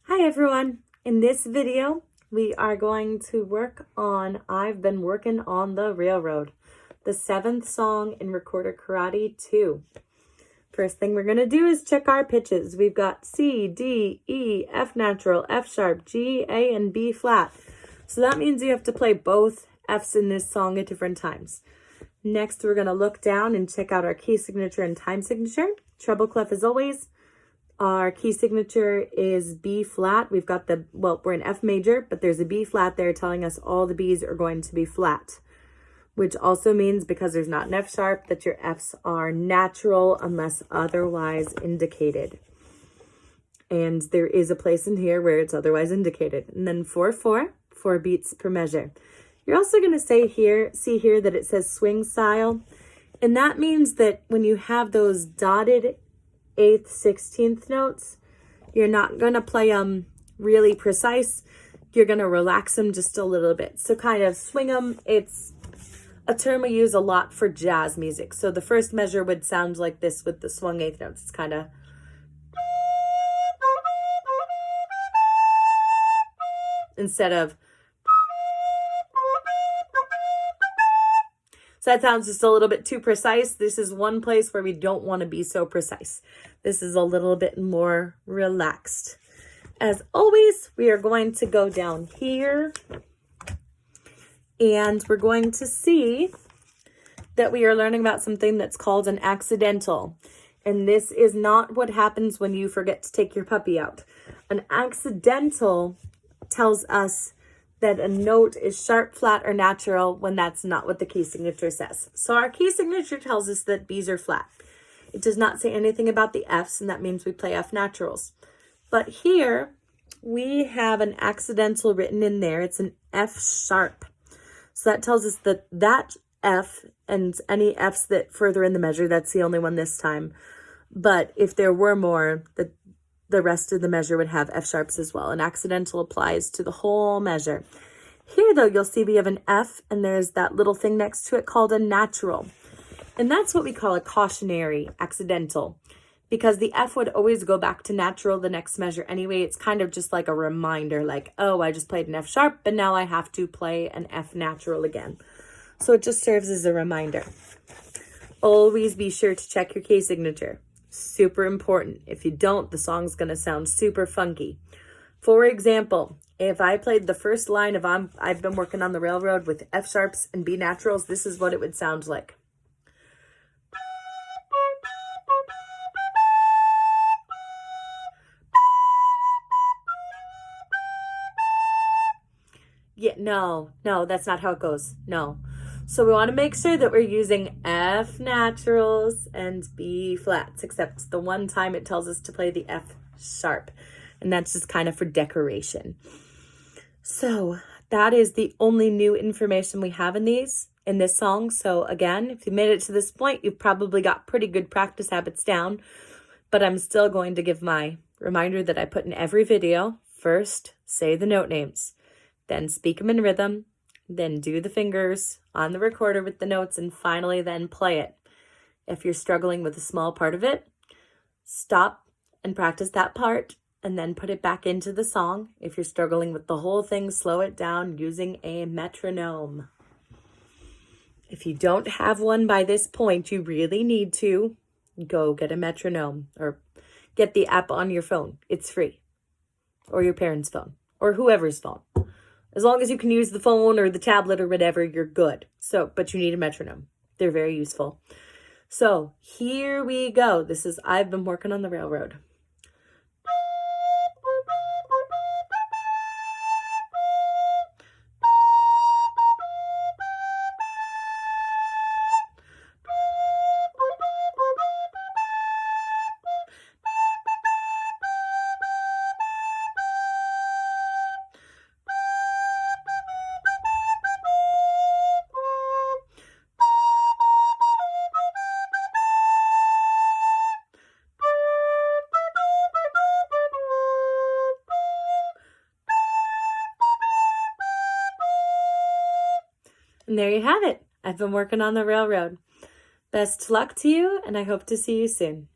Hi everyone! In this video, we are going to work on I've Been Working on the Railroad, the 7th song in Recorder Karate 2. First thing we're going to do is check our pitches. We've got C, D, E, F natural, F sharp, G, A, and B flat. So that means you have to play both Fs in this song at different times. Next, we're going to look down and check out our key signature and time signature. Treble clef as always. Our key signature is B flat. We've got we're in F major, but there's a B flat there telling us all the Bs are going to be flat, which also means because there's not an F sharp that your Fs are natural unless otherwise indicated. And there is a place in here where it's otherwise indicated. And then 4/4, 4 beats per measure. You're also going to see here that it says swing style. And that means that when you have those dotted 8th, 16th notes, you're not going to play them really precise. You're going to relax them just a little bit. So kind of swing them. It's a term we use a lot for jazz music. So the first measure would sound like this with the swung 8th notes. It's kind of instead of. So that sounds just a little bit too precise. This is one place where we don't want to be so precise. This is a little bit more relaxed. As always, we are going to go down here and we're going to see that we are learning about something that's called an accidental. And this is not what happens when you forget to take your puppy out. An accidental tells us that a note is sharp, flat, or natural when that's not what the key signature says. So our key signature tells us that Bs are flat. It does not say anything about the Fs, and that means we play F naturals. But here we have an accidental written in there. It's an F sharp. So that tells us that that F and any Fs that further in the measure, that's the only one this time. But if there were more, the rest of the measure would have F sharps as well. An accidental applies to the whole measure. Here, though, you'll see we have an F, and there's that little thing next to it called a natural. And that's what we call a cautionary accidental, because the F would always go back to natural the next measure anyway. It's kind of just like a reminder, like, oh, I just played an F sharp, but now I have to play an F natural again. So it just serves as a reminder. Always be sure to check your key signature. Super important. If you don't, the song's going to sound super funky. For example, if I played the first line of I've Been Working on the Railroad with F sharps and B naturals, this is what it would sound like. Yeah, no, that's not how it goes. No. So we want to make sure that we're using F naturals and B flats, except the one time it tells us to play the F sharp. And that's just kind of for decoration. So that is the only new information we have in this song. So again, if you made it to this point, you've probably got pretty good practice habits down. But I'm still going to give my reminder that I put in every video. First, say the note names. Then speak them in rhythm. Then do the fingers on the recorder with the notes, and finally then play it. If you're struggling with a small part of it, stop and practice that part and then put it back into the song. If you're struggling with the whole thing, slow it down using a metronome. If you don't have one by this point, you really need to go get a metronome or get the app on your phone. It's free. Or your parents' phone or whoever's phone. As long as you can use the phone or the tablet or whatever, you're good. So, but you need a metronome. They're very useful. So here we go. This is I've Been Working on the Railroad. And there you have it. I've been working on the railroad. Best luck to you, and I hope to see you soon.